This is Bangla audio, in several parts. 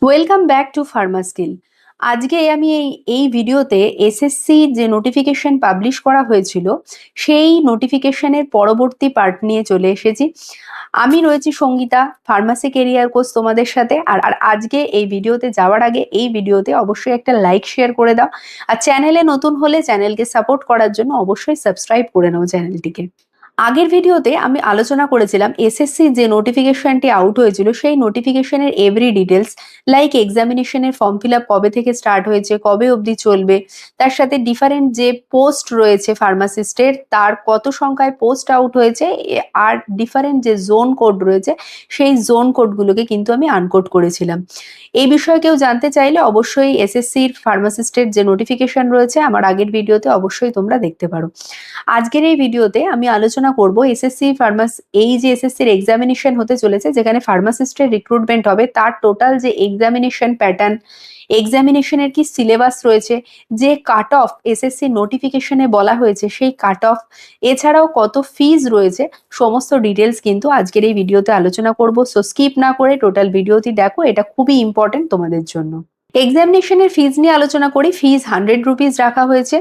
Welcome back to ফার্মাস্কিল। আজকে আমি এই ভিডিওতে এসএসসি যে নোটিফিকেশন পাবলিশ করা হয়েছিল সেই নোটিফিকেশনের পরবর্তী পার্ট নিয়ে চলে এসেছি। আমি রয়েছি সঙ্গীতা, ফার্মাসি কেরিয়ার কোর্স তোমাদের সাথে। আর আজকে এই ভিডিওতে যাওয়ার আগে এই ভিডিওতে অবশ্যই একটা লাইক শেয়ার করে দাও, আর চ্যানেলে নতুন হলে চ্যানেলকে সাপোর্ট করার জন্য অবশ্যই সাবস্ক্রাইব করে নাও চ্যানেলটিকে। আগের ভিডিওতে আমি আলোচনা করেছিলাম এসএসসি যে নোটিফিকেশনটি আউট হয়েছিল সেই নোটিফিকেশনের এভরি ডিটেলস, লাইক এক্সামিনেশনের ফর্ম ফিল আপ কবে থেকে স্টার্ট হয়েছে, কবে অবধি চলবে, তার সাথে ডিফারেন্ট যে পোস্ট রয়েছে ফার্মাসিস্টের তার কত সংখ্যায় পোস্ট আউট হয়েছে, আর ডিফারেন্ট যে জোন কোড রয়েছে সেই জোন কোডগুলোকে কিন্তু আমি আনকোড করেছিলাম। এই বিষয়ে কেউ জানতে চাইলে অবশ্যই এসএসসির ফার্মাসিস্টের যে নোটিফিকেশন রয়েছে আমার আগের ভিডিওতে অবশ্যই তোমরা দেখতে পারো। আজকের এই ভিডিওতে আমি আলোচনা করব এসএসসি এই যে এসএসসির এক্সামিনেশন হতে চলেছে, যেখানে ফার্মাসিস্টের রিক্রুটমেন্ট হবে, তার টোটাল যে এক্সামিনেশন প্যাটার্ন, এক্সামিনেশনের কি সিলেবাস রয়েছে, যে কাট অফ এসএসসি নোটিফিকেশনে বলা হয়েছে সেই কাট অফ, এছাড়াও কত ফিজ রয়েছে, সমস্ত ডিটেলস কিন্তু আজকের এই ভিডিওতে আলোচনা করব। সো স্কিপ না করে টোটাল ভিডিওটি দেখো, এটা খুবই ইম্পর্টেন্ট তোমাদের জন্য। এক্সামিনেশনের ফিজ নিয়ে আলোচনা করি। ফিজ 100 রুপিস রাখা হয়েছে।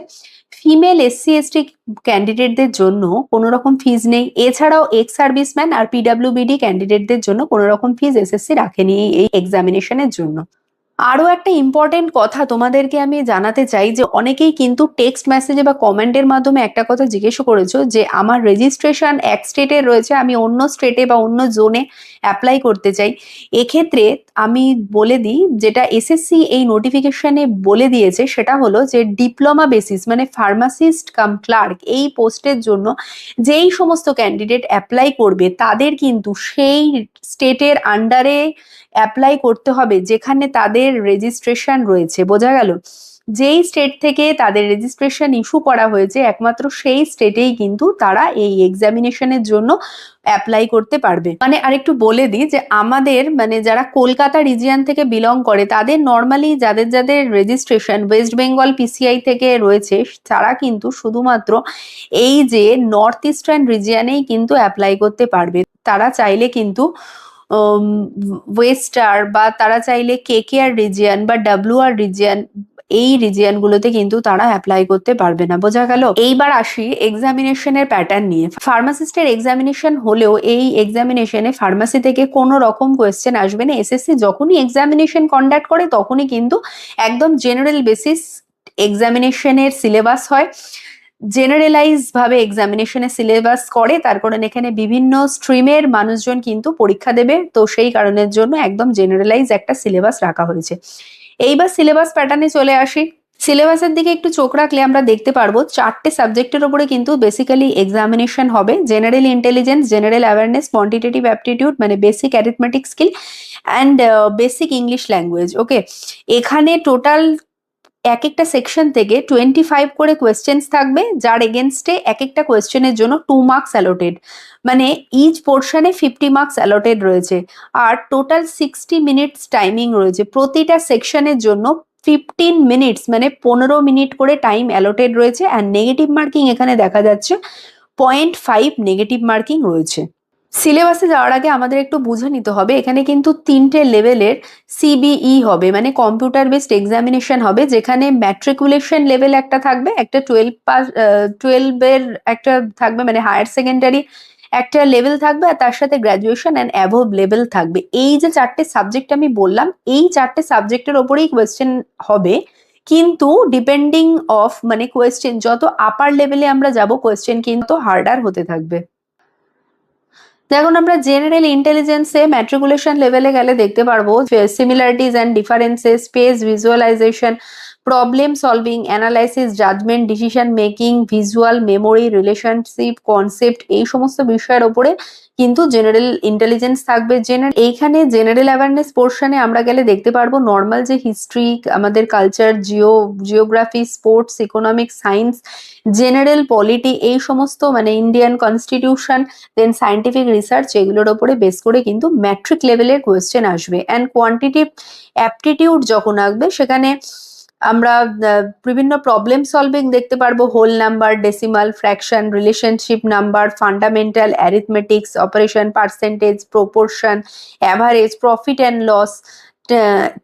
ফিমেল এসসি এসটি ক্যান্ডিডেটদের জন্য কোনো রকম ফিজ নেই। এছাড়াও এক্স সার্ভিসম্যান আর পিডাব্লিউবিডি ক্যান্ডিডেটদের জন্য কোনো রকম ফিজ এসএসসি রাখেনি এই এক্সামিনেশনের জন্য। আরো একটা ইম্পর্টেন্ট কথা তোমাদেরকে আমি জানাতে চাই যে অনেকেই কিন্তু টেক্সট মেসেজে বা কমেন্টের মাধ্যমে একটা কথা জিজ্ঞেস করেছো যে আমার রেজিস্ট্রেশন এক স্টেটে রয়েছে, আমি অন্য স্টেটে বা অন্য জোনে অ্যাপ্লাই করতে চাই। এক্ষেত্রে আমি বলে দিই, যেটা এসএসসি এই নোটিফিকেশনে বলে দিয়েছে সেটা হলো যে ডিপ্লোমা বেসিস মানে ফার্মাসিস্ট কাম ক্লার্ক এই পোস্টের জন্য যেই সমস্ত ক্যান্ডিডেট অ্যাপ্লাই করবে তাদের কিন্তু সেই স্টেটের আন্ডারে অ্যাপ্লাই করতে হবে যেখানে তাদের রেজিস্ট্রেশন রয়েছে। বোঝা গেল? যেই স্টেট থেকে তাদের রেজিস্ট্রেশন ইস্যু করা হয়েছে একমাত্র সেই স্টেটেই কিন্তু তারা এই এক্সামিনেশনের জন্য অ্যাপ্লাই করতে পারবে। মানে আরেকটু বলে দিই যে আমাদের মানে যারা কলকাতা রিজিয়ন থেকে বিলং করে তাদের নর্মালি যাদের যাদের রেজিস্ট্রেশন ওয়েস্ট বেঙ্গল পিসিআই থেকে রয়েছে তারা কিন্তু শুধুমাত্র এই যে নর্থ ইস্টার্ন রিজিয়নেই কিন্তু অ্যাপ্লাই করতে পারবে। তারা চাইলে কিন্তু ওয়েস্টার বা তারা চাইলে কেকেআর রিজিয়ন বা ডাব্লিউআর রিজিয়ন, এই রিজিয়ন গুলোতে কিন্তু তারা অ্যাপ্লাই করতে পারবে না। বোঝা গেল? এইবার আসি এক্সামিনেশনের প্যাটার্ন নিয়ে। ফার্মাসিস্টের এক্সামিনেশন হলেও এই এক্সামিনেশনে ফার্মাসি থেকে কোনো রকম কোয়েশ্চেন আসবে না। এসএসসি যখনই এক্সামিনেশন কন্ডাক্ট করে তখনই কিন্তু একদম জেনারেল বেসিস এক্সামিনেশনের সিলেবাস হয়। জেনারেলাইজ ভাবে এক্সামিনেশনের সিলেবাস করে, তার কারণ এখানে বিভিন্ন স্ট্রিমের মানুষজন কিন্তু পরীক্ষা দেবে, তো সেই কারণের জন্য একদম জেনারেলাইজ একটা সিলেবাস রাখা হয়েছে। এইবার সিলেবাস প্যাটার্নে চলে আসি। সিলেবাসের দিকে একটু চোখ রাখলে আমরা দেখতে পারবো 4টে সাবজেক্টের উপরে কিন্তু বেসিক্যালি এক্সামিনেশন হবে। General intelligence, general awareness, quantitative aptitude মানে basic arithmetic skill and basic English language. Okay, এখানে টোটাল এক একটা সেকশন থেকে 25 করে কোয়েশ্চেন্স থাকবে, যার এগেনস্টে এক একটা কোয়েশ্চেনের জন্য 2 মার্কস অ্যালোটেড, মানে ইচ পোর্শনে 50 মার্কস অ্যালোটেড রয়েছে। আর টোটাল 60 মিনিটস টাইমিং রয়েছে প্রতিটা সেকশনের জন্য। 15 মিনিটস মানে 15 মিনিট করে টাইম অ্যালোটেড রয়েছে। আর নেগেটিভ মার্কিং এখানে দেখা যাচ্ছে 0.5 নেগেটিভ মার্কিং রয়েছে। সিলেবাসে যাওয়ার আগে আমাদের একটু বুঝে নিতে হবে এখানে কিন্তু 3টে লেভেলের সিবিই হবে, মানে কম্পিউটার বেসড এক্সামিনেশন হবে, যেখানে ম্যাট্রিকুলেশন লেভেল একটা থাকবে, একটা 12 এর একটা থাকবে মানে হায়ার সেকেন্ডারি একটা লেভেল থাকবে, আর তার সাথে গ্র্যাজুয়েশন অ্যান্ড অ্যাবোভ লেভেল থাকবে। এই যে 4টে সাবজেক্ট আমি বললাম এই 4টে সাবজেক্টের ওপরেই কোয়েশ্চেন হবে, কিন্তু ডিপেন্ডিং অফ মানে কোয়েশ্চেন যত আপার লেভেলে আমরা যাব কোয়েশ্চেন কিন্তু হার্ডার হতে থাকবে। দেখুন, আমরা জেনারেল ইন্টেলিজেন্সে ম্যাট্রিকুলেশন লেভেলে গেলে দেখতে পারবো similarities and differences, space visualisation, problem solving, analysis, judgement, decision making, visual memory, relationship, concept, এই সমস্ত বিষয়ের ওপরে কিন্তু জেনারেল ইন্টেলিজেন্স থাকবে। এইখানে জেনারেল অ্যাওয়ারনেস পোর্শনে আমরা গেলে দেখতে পারবো নর্মাল যে হিস্ট্রি, আমাদের culture, geography, sports, economics, science, general polity, এই সমস্ত মানে ইন্ডিয়ান কনস্টিটিউশন, দেন সায়েন্টিফিক রিসার্চ, এগুলোর ওপরে বেস করে কিন্তু ম্যাট্রিক লেভেলের কোয়েশ্চেন আসবে। অ্যান্ড কোয়ান্টিটিভ অ্যাপটিটিউড যখন আসবে সেখানে আমরা বিভিন্ন প্রবলেম সলভিং দেখতে পারবো, whole number, decimal, fraction, relationship number, fundamental arithmetics, operation, percentage, proportion, average, profit and loss,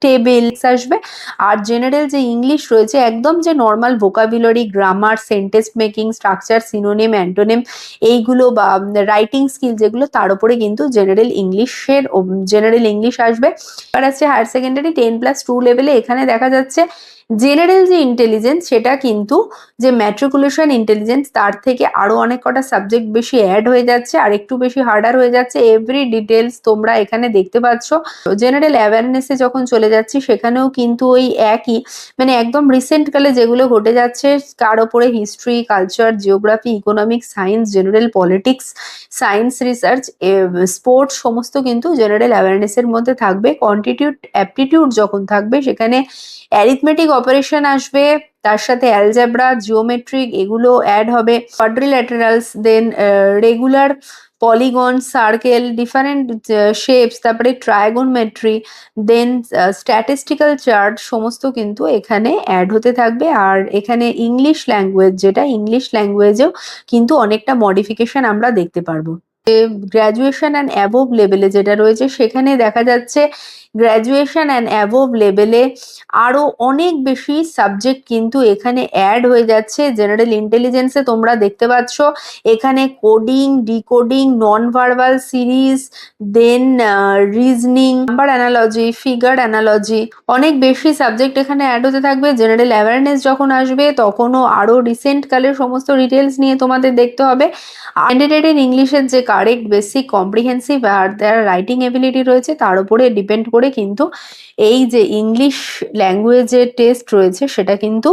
table আসবে। আর জেনারেল যে ইংলিশ রয়েছে একদম যে normal vocabulary, grammar, sentence making, structure, synonym, antonym এইগুলো বা রাইটিং স্কিল যেগুলো, তার উপরে কিন্তু জেনারেল ইংলিশ আসবে। আর আছে হায়ার সেকেন্ডারি 10+2 লেভেলে। এখানে দেখা যাচ্ছে জেনারেল যে ইন্টেলিজেন্স সেটা কিন্তু যে ম্যাট্রিকুলেশন ইন্টেলিজেন্স তার থেকে আরো অনেক কটা সাবজেক্ট বেশি অ্যাড হয়ে যাচ্ছে আর একটু বেশি হার্ডার হয়ে যাচ্ছে। এভরি ডিটেলস তোমরা এখানে দেখতে পাচ্ছ। জেনারেল অ্যাওয়ারনেসে যখন চলে যাচ্ছি সেখানেও কিন্তু ওই একই, মানে একদম রিসেন্ট কালে যেগুলো ঘটে যাচ্ছে তার উপরে history, culture, geography, economics, science, general politics, science research, sports সমস্ত কিন্তু জেনারেল অ্যাওয়ারনেসের মধ্যে থাকবে। কোয়ান্টিটিউড অ্যাপটিটিউড যখন থাকবে সেখানে অ্যারিথমেটিক অপারেশন আসবে, তার সাথে অ্যালজেব্রা, জিওমেট্রিক এগুলো অ্যাড হবে। Quadrilaterals, then regular, polygon, circle, different shapes, তারপরে ট্রায়াগোনমেট্রি, দেন স্ট্যাটিস্টিক্যাল চার্ট সমস্ত কিন্তু এখানে অ্যাড হতে থাকবে। আর এখানে ইংলিশ ল্যাঙ্গুয়েজ, যেটা ইংলিশ ল্যাঙ্গুয়েজেও কিন্তু অনেকটা মডিফিকেশন আমরা দেখতে পারবো। গ্র্যাজুয়েশন অ্যান্ড অ্যাবোভ লেভেলে যেটা রয়েছে সেখানে দেখা যাচ্ছে গ্র্যাজুয়েশন অ্যান্ড অ্যাবোভ লেভেলে আরো অনেক বেশি সাবজেক্ট কিন্তু এখানে অ্যাড হয়ে যাচ্ছে। জেনারেল ইন্টেলিজেন্সে তোমরা দেখতে পাচ্ছ এখানে coding, decoding, non verbal series, then reasoning, number analogy, figure analogy, অনেক বেশি সাবজেক্ট এখানে অ্যাড হতে থাকবে। জেনারেল অ্যাওয়ারনেস যখন আসবে তখনও আরো রিসেন্ট কালের সমস্ত ডিটেলস নিয়ে তোমাদের দেখতে হবে। ক্যান্ডিডেটের ইংলিশের যে কারেক্ট, বেসিক, কম্প্রিহেন্সিভ আর যার রাইটিং এবিলিটি রয়েছে তার উপরে ডিপেন্ড করে কিন্তু এই যে ইংলিশ ল্যাঙ্গুয়েজের টেস্ট রয়েছে সেটা কিন্তু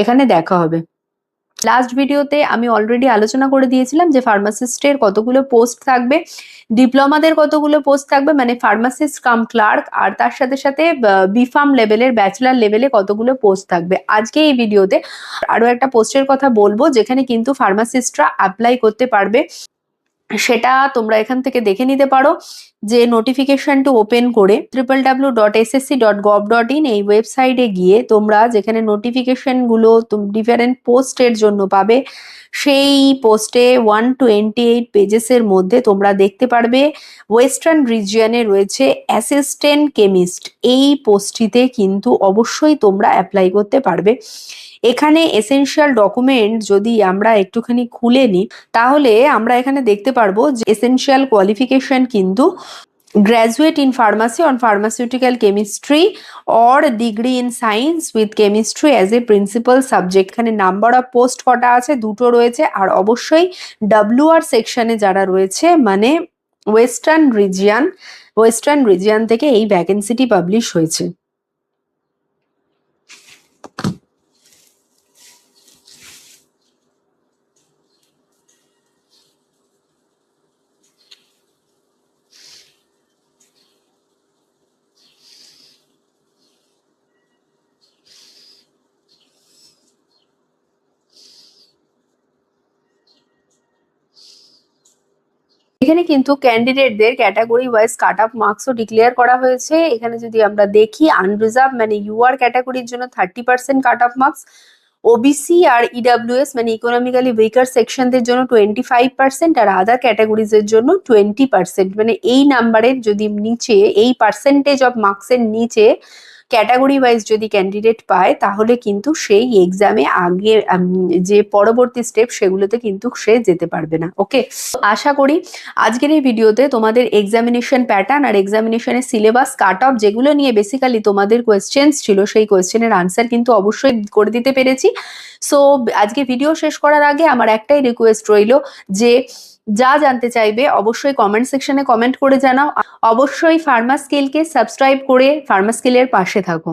এখানে দেখা হবে। লাস্ট ভিডিওতে আমি অলরেডি আলোচনা করে দিয়েছিলাম যে ফার্মাসিস্টের কতগুলো পোস্ট থাকবে, ডিপ্লোমাদের কতগুলো পোস্ট থাকবে, মানে ফার্মাসিস্ট কাম ক্লার্ক, আর তার সাথে সাথে বিফার্ম লেভেলের, ব্যাচেলার লেভেলে কতগুলো পোস্ট থাকবে। আজকে এই ভিডিওতে আরো একটা পোস্টের কথা বলবো যেখানে কিন্তু ফার্মাসিস্টরা অ্যাপ্লাই করতে পারবে। সেটা তোমরা এখান থেকে দেখে নিতে পারো যে নোটিফিকেশনটা ওপেন করে www.ssc.gov.in এই ওয়েবসাইটে গিয়ে তোমরা যেখানে নোটিফিকেশন গুলো ডিফারেন্ট পোস্টের জন্য পাবে সেই পোস্টে 128 পেজেসের মধ্যে তোমরা দেখতে পারবে ওয়েস্টার্ন রিজিয়নে রয়েছে অ্যাসিস্ট্যান্ট কেমিস্ট। এই পোস্টটিতে কিন্তু অবশ্যই তোমরা অ্যাপ্লাই করতে পারবে। এখানে এসেনশিয়াল ডকুমেন্ট যদি আমরা একটুখানি খুলে নিই তাহলে আমরা এখানে দেখতে পারবো যে এসেনশিয়াল কোয়ালিফিকেশন কিন্তু graduate in pharmacy on pharmaceutical chemistry or degree in science with chemistry as a principal subject। এখানে নাম্বার অফ পোস্ট কটা আছে, দুটো রয়েছে। আর অবশ্যই WR সেকশনে যারা রয়েছে মানে ওয়েস্টার্ন রিজিয়ন থেকে এই ভ্যাকেন্সিটি পাবলিশ হয়েছে। এখানে কিন্তু ক্যান্ডিডেটদের ক্যাটাগরি ওয়াইজ কাট অফ মার্কসও ডিক্লেয়ার করা হয়েছে। এখানে যদি আমরা দেখি আনরিজার্ভ মানে ইউআর ক্যাটাগরির জন্য 30% কাট অফ মার্কস, ওবিসি আর ইডাব্লিউএস মানে ইকোনমিক্যালি উইকার সেকশনদের জন্য 25% আর আদার ক্যাটাগরিজের জন্য 20%। মানে এই নাম্বারের যদি নিচে, এই পার্সেন্টেজ অফ মার্কসের নিচে ক্যাটাগরি ওয়াইজ যদি ক্যান্ডিডেট পায় তাহলে কিন্তু সেই এক্সামে আগে যে পরবর্তী স্টেপ সেগুলোতে কিন্তু সে যেতে পারবে না। ওকে, আশা করি আজকের এই ভিডিওতে তোমাদের এক্সামিনেশন প্যাটার্ন আর এক্সামিনেশনের সিলেবাস, কাট অফ যেগুলো নিয়ে বেসিক্যালি তোমাদের কোয়েশ্চেন্স ছিল সেই কোয়েশ্চেনের আনসার কিন্তু অবশ্যই করে দিতে পেরেছি। সো আজকে ভিডিও শেষ করার আগে আমার একটাই রিকোয়েস্ট রইল যে যা জানতে চাইবে অবশ্যই কমেন্ট সেকশনে কমেন্ট করে জানাও। অবশ্যই ফার্মা স্কিলকে সাবস্ক্রাইব করে ফার্মা স্কিলের পাশে থাকো।